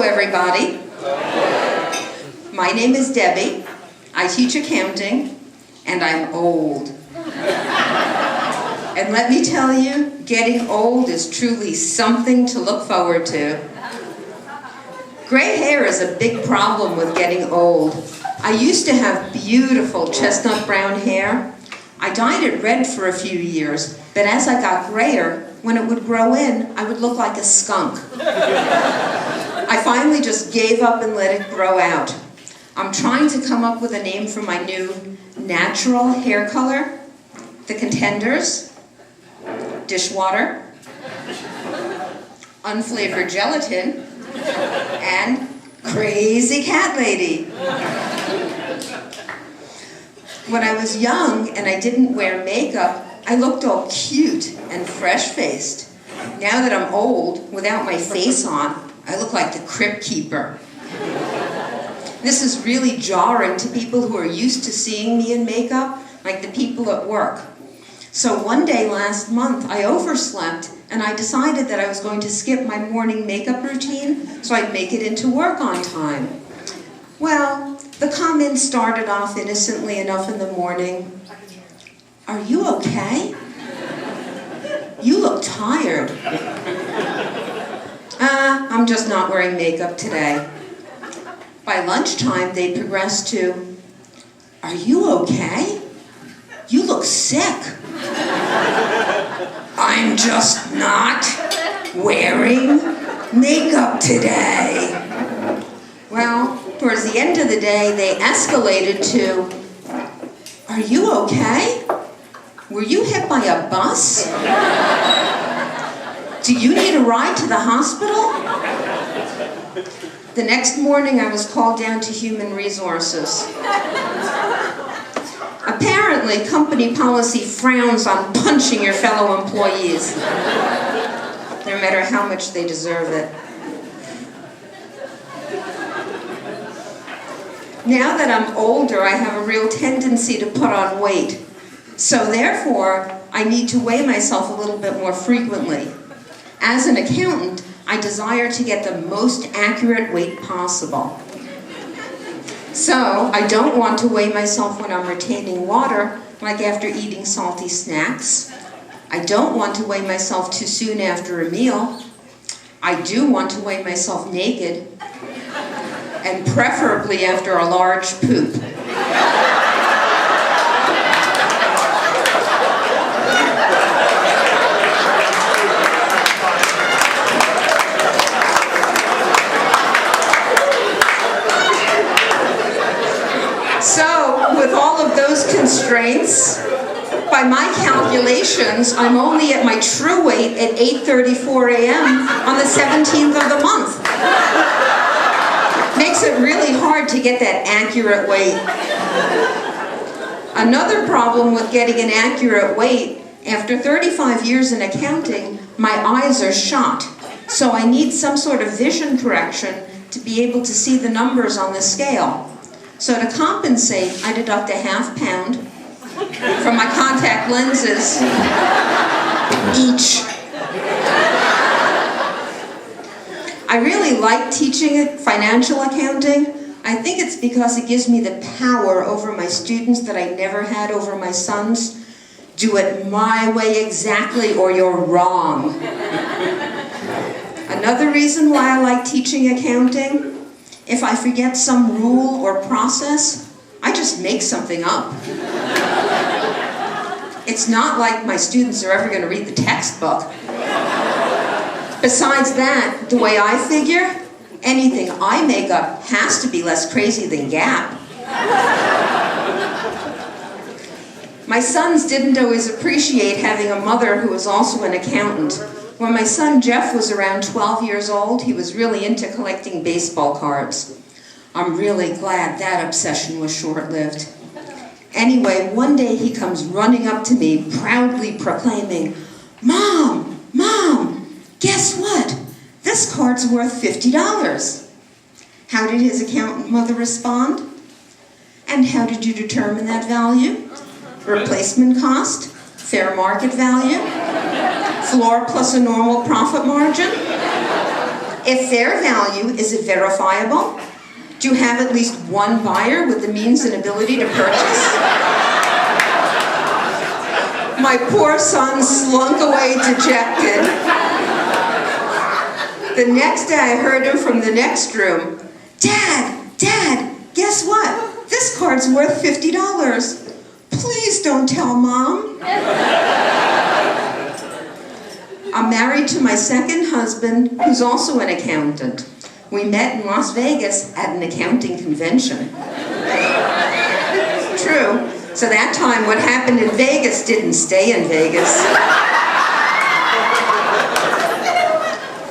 everybody. My name is Debbie. I teach accounting, and I'm old. And let me tell you, getting old is truly something to look forward to. Gray hair is a big problem with getting old. I used to have beautiful chestnut brown hair. I dyed it red for a few years, but as I got grayer, when it would grow in, I would look like a skunk. I finally just gave up and let it grow out. I'm trying to come up with a name for my new natural hair color. The Contenders, Dishwater, Unflavored Gelatin, and Crazy Cat Lady. When I was young and I didn't wear makeup, I looked all cute and fresh-faced. Now that I'm old, without my face on, I look like the Crypt Keeper. This is really jarring to people who are used to seeing me in makeup, like the people at work. So one day last month, I overslept and I decided that I was going to skip my morning makeup routine so I'd make it into work on time. Well, the comments started off innocently enough in the morning. Are you okay? You look tired. I'm just not wearing makeup today. By lunchtime, they progressed to, are you okay? You look sick. I'm just not wearing makeup today. Well, towards the end of the day, they escalated to, are you okay? Were you hit by a bus? Do you need a ride to the hospital? The next morning, I was called down to Human Resources. Apparently, company policy frowns on punching your fellow employees, no matter how much they deserve it. Now that I'm older, I have a real tendency to put on weight. So therefore, I need to weigh myself a little bit more frequently. As an accountant, I desire to get the most accurate weight possible. So I don't want to weigh myself when I'm retaining water, like after eating salty snacks. I don't want to weigh myself too soon after a meal. I do want to weigh myself naked, and preferably after a large poop. So, with all of those constraints, by my calculations, I'm only at my true weight at 8:34 a.m. on the 17th of the month. Makes it really hard to get that accurate weight. Another problem with getting an accurate weight, after 35 years in accounting, my eyes are shot. So I need some sort of vision correction to be able to see the numbers on the scale. So to compensate, I deduct a ½ pound from my contact lenses each. I really like teaching financial accounting. I think it's because it gives me the power over my students that I never had over my sons. Do it my way exactly or you're wrong. Another reason why I like teaching accounting, if I forget some rule or process, I just make something up. It's not like my students are ever going to read the textbook. Besides that, the way I figure, anything I make up has to be less crazy than GAAP. My sons didn't always appreciate having a mother who was also an accountant. When my son Jeff was around 12 years old, he was really into collecting baseball cards. I'm really glad that obsession was short-lived. Anyway, one day he comes running up to me, proudly proclaiming, "Mom, Mom, guess what? This card's worth $50. How did his accountant mother respond? And how did you determine that value? Replacement cost? Fair market value? Floor plus a normal profit margin? If fair value, is it verifiable? Do you have at least one buyer with the means and ability to purchase? My poor son slunk away dejected. The next day I heard him from the next room. Dad, guess what? This card's worth $50. Please don't tell Mom. I'm married to my second husband, who's also an accountant. We met in Las Vegas at an accounting convention. True. So that time, what happened in Vegas didn't stay in Vegas.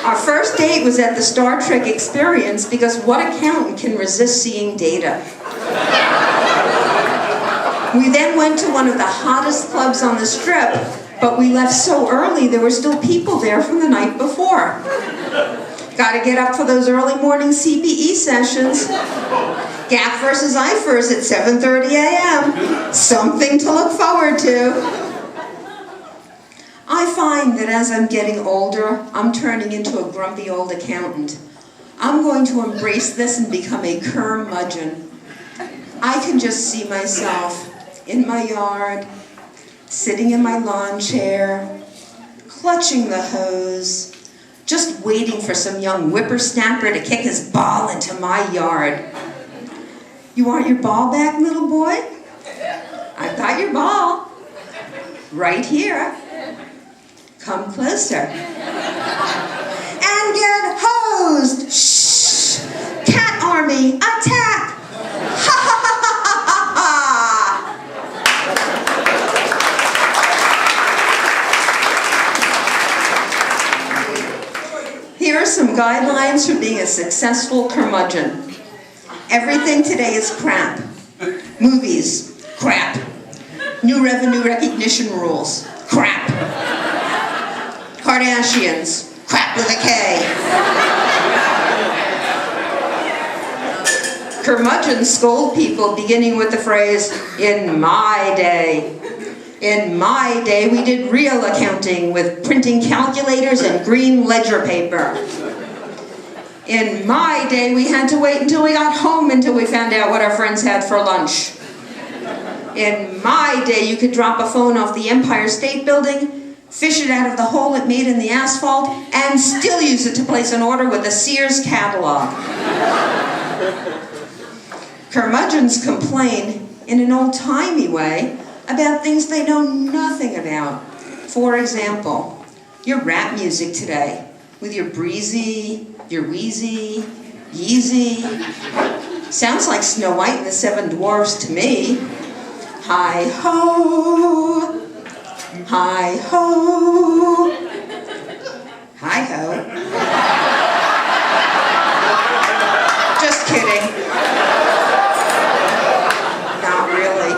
Our first date was at the Star Trek experience because what accountant can resist seeing data? We then went to one of the hottest clubs on the Strip, but we left so early there were still people there from the night before. Gotta get up for those early morning CPE sessions. Gap versus IFRS at 7:30 a.m. Something to look forward to. I find that as I'm getting older, I'm turning into a grumpy old accountant. I'm going to embrace this and become a curmudgeon. I can just see myself in my yard, sitting in my lawn chair, clutching the hose, just waiting for some young whippersnapper to kick his ball into my yard. You want your ball back, little boy? I've got your ball. Right here. Come closer. And get hosed. Shh. Cat army, attack. Ha ha ha ha ha ha. Here are some guidelines for being a successful curmudgeon. Everything today is crap. Movies, crap. New revenue recognition rules, crap. Kardashians, crap with a K. Curmudgeons scold people beginning with the phrase, in my day. In my day, we did real accounting with printing calculators and green ledger paper. In my day, we had to wait until we got home until we found out what our friends had for lunch. In my day, you could drop a phone off the Empire State Building, fish it out of the hole it made in the asphalt, and still use it to place an order with the Sears catalog. Curmudgeons complain in an old-timey way about things they know nothing about. For example, your rap music today, with your breezy, your wheezy, yeezy. Sounds like Snow White and the Seven Dwarfs to me. Hi-ho, hi-ho, hi-ho. Just kidding. Not really.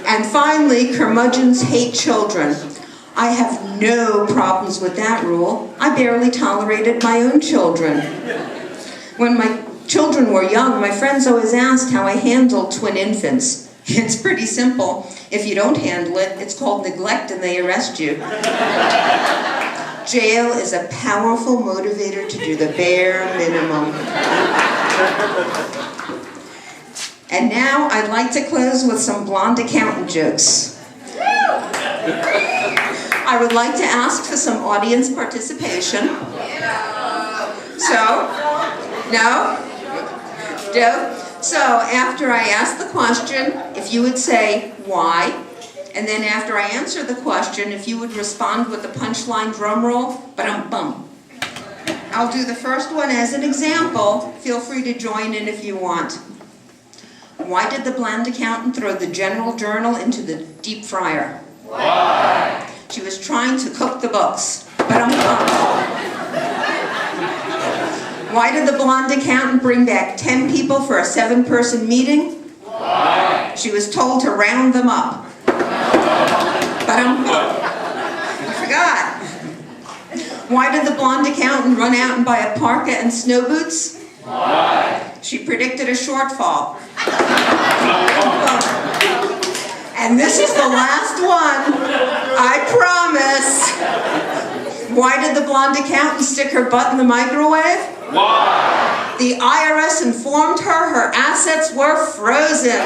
And finally, curmudgeons hate children. I have no problems with that rule. I barely tolerated my own children. When my children were young, my friends always asked how I handled twin infants. It's pretty simple. If you don't handle it, it's called neglect and they arrest you. Jail is a powerful motivator to do the bare minimum. And now I'd like to close with some blonde accountant jokes. I would like to ask for some audience participation. No? So after I ask the question, if you would say, why? And then after I answer the question, if you would respond with the punchline drum roll, ba-dum-bum. I'll do the first one as an example. Feel free to join in if you want. Why did the blonde accountant throw the General Journal into the deep fryer? Why? She was trying to cook the books. Ba-dum-bum. Why did the blonde accountant bring back 10 people for a 7-person meeting? Why? She was told to round them up. Ba-dum-bum. I forgot. Why did the blonde accountant run out and buy a parka and snow boots? Why? She predicted a shortfall. And And this is the last one. I promise. Why did the blonde accountant stick her butt in the microwave? Why? The IRS informed her assets were frozen.